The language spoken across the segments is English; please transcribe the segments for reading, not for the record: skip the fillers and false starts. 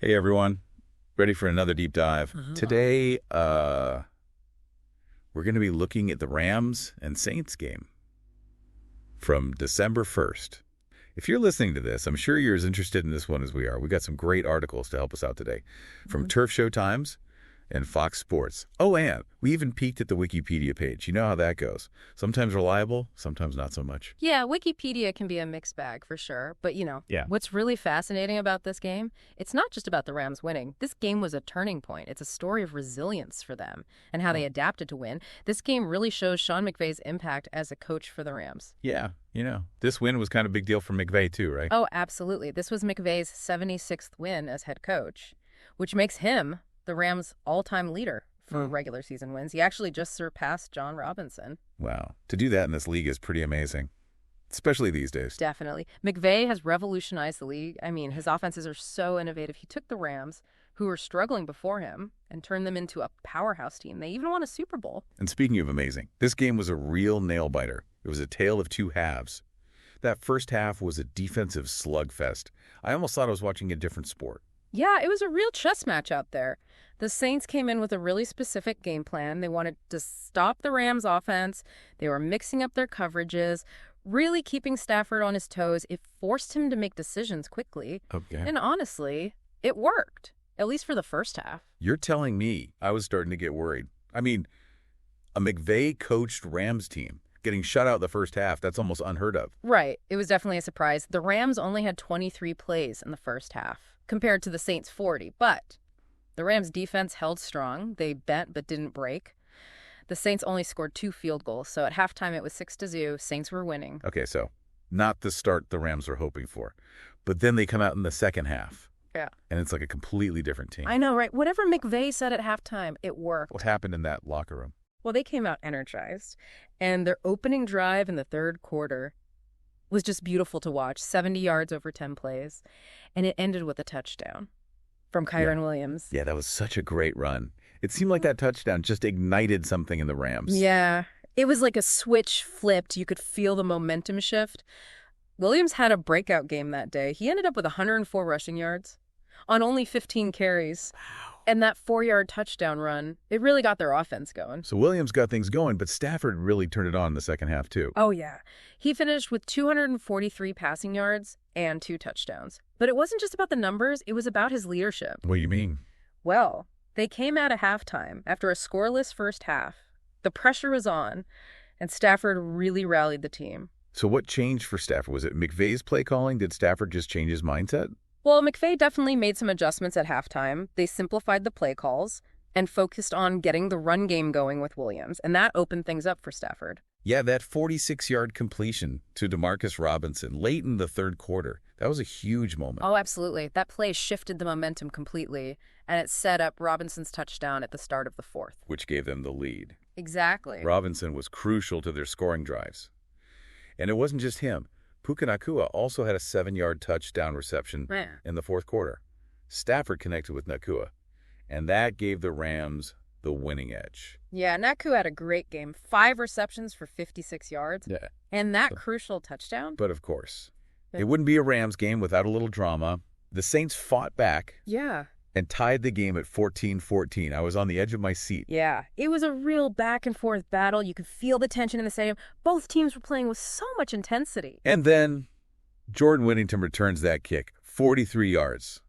Hey everyone, ready for another deep dive. Today, we're going to be looking at the Rams and Saints game from December 1st. If you're listening to this, I'm sure you're as interested in this one as we are. We got some great articles to help us out today from Turf Show Times and Fox Sports. Oh, and we even peeked at the Wikipedia page. You know how that goes. Sometimes reliable, sometimes not so much. Yeah, Wikipedia can be a mixed bag for sure. But, Yeah. what's really fascinating about this game, it's not just about the Rams winning. This game was a turning point. It's a story of resilience for them and how they adapted to win. This game really shows Sean McVay's impact as a coach for the Rams. Yeah, this win was kind of a big deal for McVay too, right? Oh, absolutely. This was McVay's 76th win as head coach, which makes him the Rams' all-time leader for regular season wins. He actually just surpassed John Robinson. Wow. To do that in this league is pretty amazing, especially these days. Definitely. McVay has revolutionized the league. I mean, his offenses are so innovative. He took the Rams, who were struggling before him, and turned them into a powerhouse team. They even won a Super Bowl. And speaking of amazing, this game was a real nail-biter. It was a tale of two halves. That first half was a defensive slugfest. I almost thought I was watching a different sport. Yeah, it was a real chess match out there. The Saints came in with a really specific game plan. They wanted to stop the Rams' offense. They were mixing up their coverages, really keeping Stafford on his toes. It forced him to make decisions quickly. Okay. And honestly, it worked, at least for the first half. You're telling me I was starting to get worried. I mean, a McVay-coached Rams team getting shut out the first half, that's almost unheard of. Right. It was definitely a surprise. The Rams only had 23 plays in the first half, compared to the Saints' 40. But the Rams' defense held strong. They bent but didn't break. The Saints only scored 2 field goals, so at halftime it was 6-0. Saints were winning. Okay, so not the start the Rams were hoping for. But then they come out in the second half. Yeah. And it's like a completely different team. I know, right? Whatever McVay said at halftime, it worked. What happened in that locker room? Well, they came out energized, and their opening drive in the third quarter was just beautiful to watch. 70 yards over 10 plays, and it ended with a touchdown from Kyron Williams. Yeah, that was such a great run. It seemed like that touchdown just ignited something in the Rams. Yeah, it was like a switch flipped. You could feel the momentum shift. Williams had a breakout game that day. He ended up with 104 rushing yards on only 15 carries. Wow. And that 4-yard touchdown run, it really got their offense going. So Williams got things going, but Stafford really turned it on in the second half too. Oh, yeah. He finished with 243 passing yards and 2 touchdowns. But it wasn't just about the numbers. It was about his leadership. What do you mean? Well, they came out at halftime after a scoreless first half. The pressure was on, and Stafford really rallied the team. So what changed for Stafford? Was it McVay's play calling? Did Stafford just change his mindset? Well, McVay definitely made some adjustments at halftime. They simplified the play calls and focused on getting the run game going with Williams, and that opened things up for Stafford. Yeah, that 46-yard completion to Demarcus Robinson late in the third quarter, that was a huge moment. Oh, absolutely. That play shifted the momentum completely, and it set up Robinson's touchdown at the start of the fourth. Which gave them the lead. Exactly. Robinson was crucial to their scoring drives. And it wasn't just him. Puka Nacua also had a 7-yard touchdown reception in the fourth quarter. Stafford connected with Nacua, and that gave the Rams the winning edge. Yeah, Nacua had a great game. 5 receptions for 56 yards. Yeah. And that crucial touchdown. But of course, it wouldn't be a Rams game without a little drama. The Saints fought back Yeah. and tied the game at 14-14. I was on the edge of my seat. Yeah. It was a real back-and-forth battle. You could feel the tension in the stadium. Both teams were playing with so much intensity. And then Jordan Whittington returns that kick, 43 yards.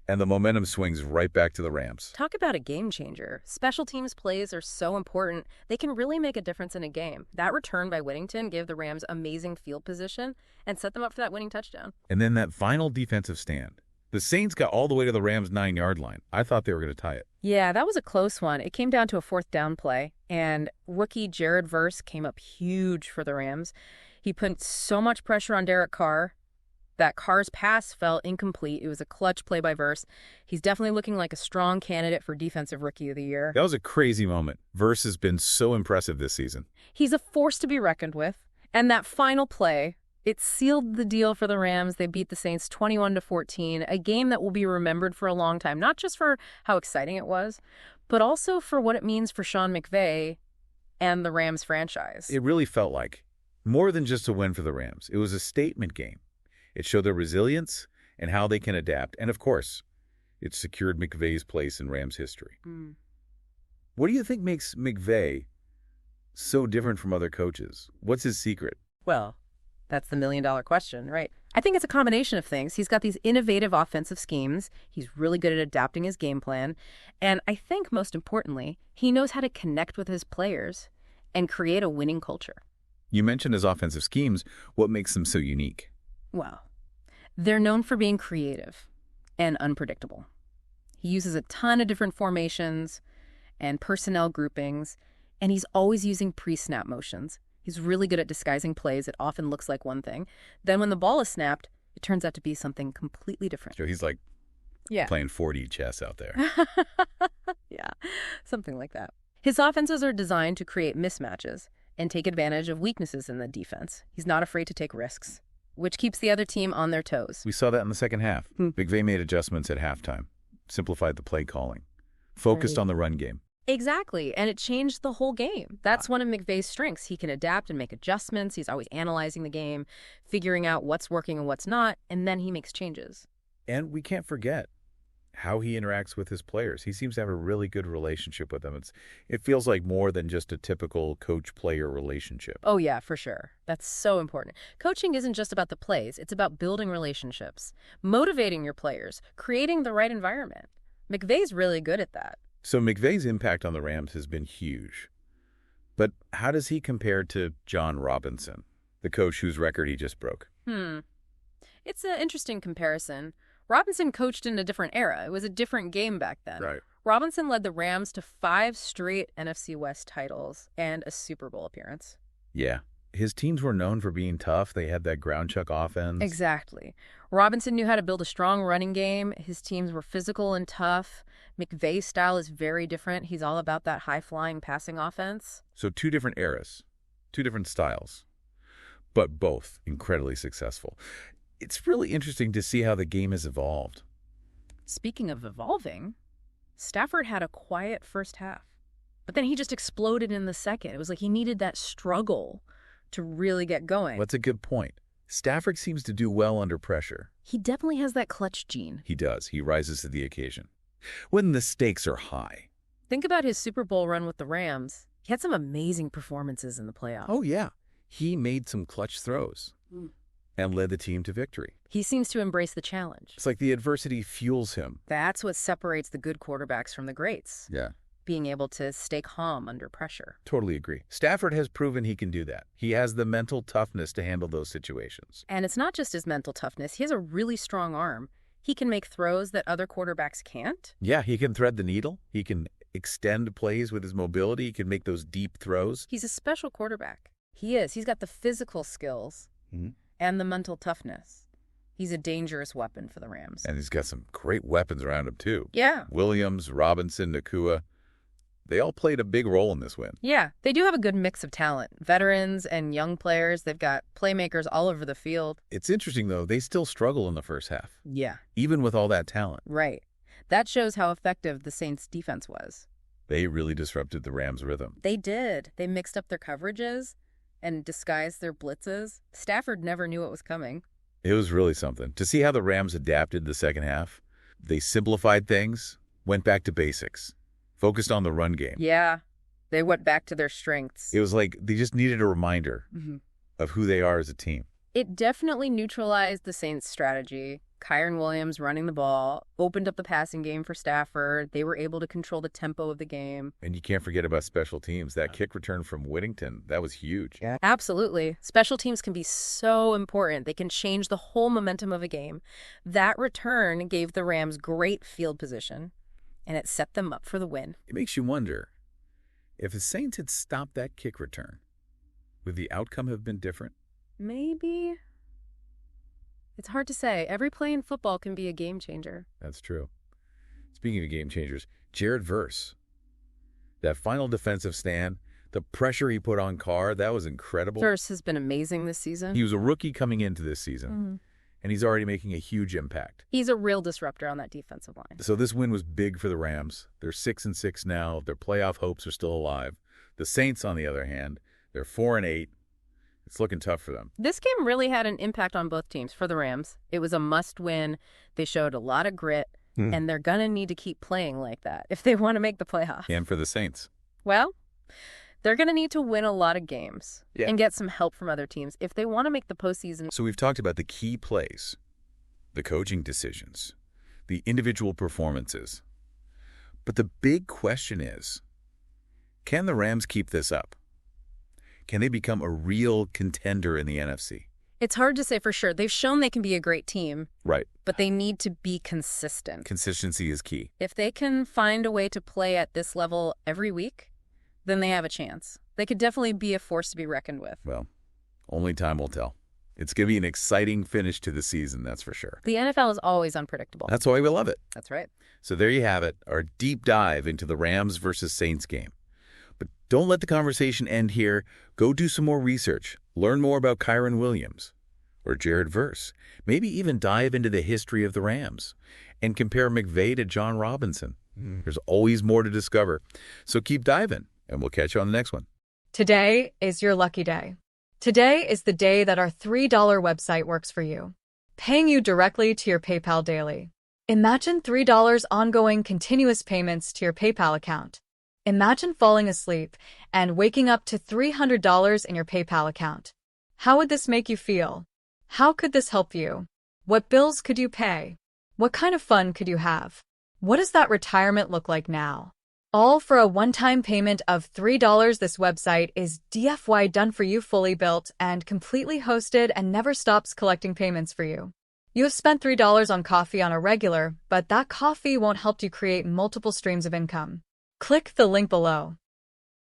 And the momentum swings right back to the Rams. Talk about a game changer. Special teams plays are so important. They can really make a difference in a game. That return by Whittington gave the Rams amazing field position and set them up for that winning touchdown. And then that final defensive stand. The Saints got all the way to the Rams' 9-yard line. I thought they were going to tie it. Yeah, that was a close one. It came down to a 4th down play, and rookie Jared Verse came up huge for the Rams. He put so much pressure on Derek Carr that Carr's pass fell incomplete. It was a clutch play by Verse. He's definitely looking like a strong candidate for Defensive Rookie of the Year. That was a crazy moment. Verse has been so impressive this season. He's a force to be reckoned with. And that final play, it sealed the deal for the Rams. They beat the Saints 21-14, a game that will be remembered for a long time, not just for how exciting it was, but also for what it means for Sean McVay and the Rams franchise. It really felt like more than just a win for the Rams. It was a statement game. It showed their resilience and how they can adapt. And of course, It secured McVay's place in Rams history. Mm. What do you think makes McVay so different from other coaches? What's his secret? Well, that's the million-dollar question, right? I think it's a combination of things. He's got these innovative offensive schemes. He's really good at adapting his game plan. And I think most importantly, he knows how to connect with his players and create a winning culture. You mentioned his offensive schemes. What makes them so unique? Well, they're known for being creative and unpredictable. He uses a ton of different formations and personnel groupings, and he's always using pre-snap motions. He's really good at disguising plays. It often looks like one thing. Then when the ball is snapped, it turns out to be something completely different. So he's like playing 4D chess out there. Yeah, something like that. His offenses are designed to create mismatches and take advantage of weaknesses in the defense. He's not afraid to take risks, which keeps the other team on their toes. We saw that in the second half. McVay made adjustments at halftime, simplified the play calling, focused on the run game. Exactly, and it changed the whole game. That's one of McVay's strengths. He can adapt and make adjustments. He's always analyzing the game, figuring out what's working and what's not, and then he makes changes. And we can't forget how he interacts with his players. He seems to have a really good relationship with them. It feels like more than just a typical coach-player relationship. Oh, yeah, for sure. That's so important. Coaching isn't just about the plays. It's about building relationships, motivating your players, creating the right environment. McVay's really good at that. So McVay's impact on the Rams has been huge. But how does he compare to John Robinson, the coach whose record he just broke? It's an interesting comparison. Robinson coached in a different era. It was a different game back then. Right. Robinson led the Rams to 5 straight NFC West titles and a Super Bowl appearance. Yeah. His teams were known for being tough. They had that ground chuck offense. Exactly. Robinson knew how to build a strong running game. His teams were physical and tough. McVay's style is very different. He's all about that high-flying passing offense. So 2 different eras, 2 different styles, but both incredibly successful. It's really interesting to see how the game has evolved. Speaking of evolving, Stafford had a quiet first half, but then he just exploded in the second. It was like he needed that struggle to really get going. That's a good point. Stafford seems to do well under pressure. He definitely has that clutch gene. He does. He rises to the occasion. When the stakes are high. Think about his Super Bowl run with the Rams. He had some amazing performances in the playoffs. Oh, yeah. He made some clutch throws and led the team to victory. He seems to embrace the challenge. It's like the adversity fuels him. That's what separates the good quarterbacks from the greats. Yeah. Being able to stay calm under pressure. Totally agree. Stafford has proven he can do that. He has the mental toughness to handle those situations. And it's not just his mental toughness. He has a really strong arm. He can make throws that other quarterbacks can't. Yeah, he can thread the needle. He can extend plays with his mobility. He can make those deep throws. He's a special quarterback. He is. He's got the physical skills and the mental toughness. He's a dangerous weapon for the Rams. And he's got some great weapons around him, too. Yeah. Williams, Robinson, Nakua. They all played a big role in this win. Yeah, they do have a good mix of talent. Veterans and young players. They've got playmakers all over the field. It's interesting, though. They still struggle in the first half. Yeah. Even with all that talent. Right. That shows how effective the Saints' defense was. They really disrupted the Rams' rhythm. They did. They mixed up their coverages and disguised their blitzes. Stafford never knew what was coming. It was really something. To see how the Rams adapted the second half, they simplified things, went back to basics. Focused on the run game. Yeah, they went back to their strengths. It was like they just needed a reminder of who they are as a team. It definitely neutralized the Saints' strategy. Kyren Williams running the ball, opened up the passing game for Stafford. They were able to control the tempo of the game. And you can't forget about special teams. That kick return from Whittington, that was huge. Yeah. Absolutely. Special teams can be so important. They can change the whole momentum of a game. That return gave the Rams great field position, and it set them up for the win. It makes you wonder, if the Saints had stopped that kick return, would the outcome have been different? Maybe. It's hard to say. Every play in football can be a game changer. That's true. Speaking of game changers, Jared Verse. That final defensive stand, the pressure he put on Carr, that was incredible. Verse has been amazing this season. He was a rookie coming into this season, and he's already making a huge impact. He's a real disruptor on that defensive line. So this win was big for the Rams. They're 6-6 now. Their playoff hopes are still alive. The Saints, on the other hand, they're 4-8. It's looking tough for them. This game really had an impact on both teams. For the Rams, it was a must-win. They showed a lot of grit. And they're going to need to keep playing like that if they want to make the playoffs. And for the Saints. Well, they're going to need to win a lot of games and get some help from other teams if they want to make the postseason. So we've talked about the key plays, the coaching decisions, the individual performances. But the big question is, can the Rams keep this up? Can they become a real contender in the NFC? It's hard to say for sure. They've shown they can be a great team. Right. But they need to be consistent. Consistency is key. If they can find a way to play at this level every week, then they have a chance. They could definitely be a force to be reckoned with. Well, only time will tell. It's going to be an exciting finish to the season, that's for sure. The NFL is always unpredictable. That's why we love it. That's right. So there you have it, our deep dive into the Rams versus Saints game. But don't let the conversation end here. Go do some more research. Learn more about Kyren Williams or Jared Verse. Maybe even dive into the history of the Rams and compare McVay to John Robinson. There's always more to discover. So keep diving, and we'll catch you on the next one. Today is your lucky day. Today is the day that our $3 website works for you, paying you directly to your PayPal daily. Imagine $3 ongoing continuous payments to your PayPal account. Imagine falling asleep and waking up to $300 in your PayPal account. How would this make you feel? How could this help you? What bills could you pay? What kind of fun could you have? What does that retirement look like now? All for a one-time payment of $3. This website is DFY done for you, fully built and completely hosted, and never stops collecting payments for you. You have spent $3 on coffee on a regular, but that coffee won't help you create multiple streams of income. Click the link below.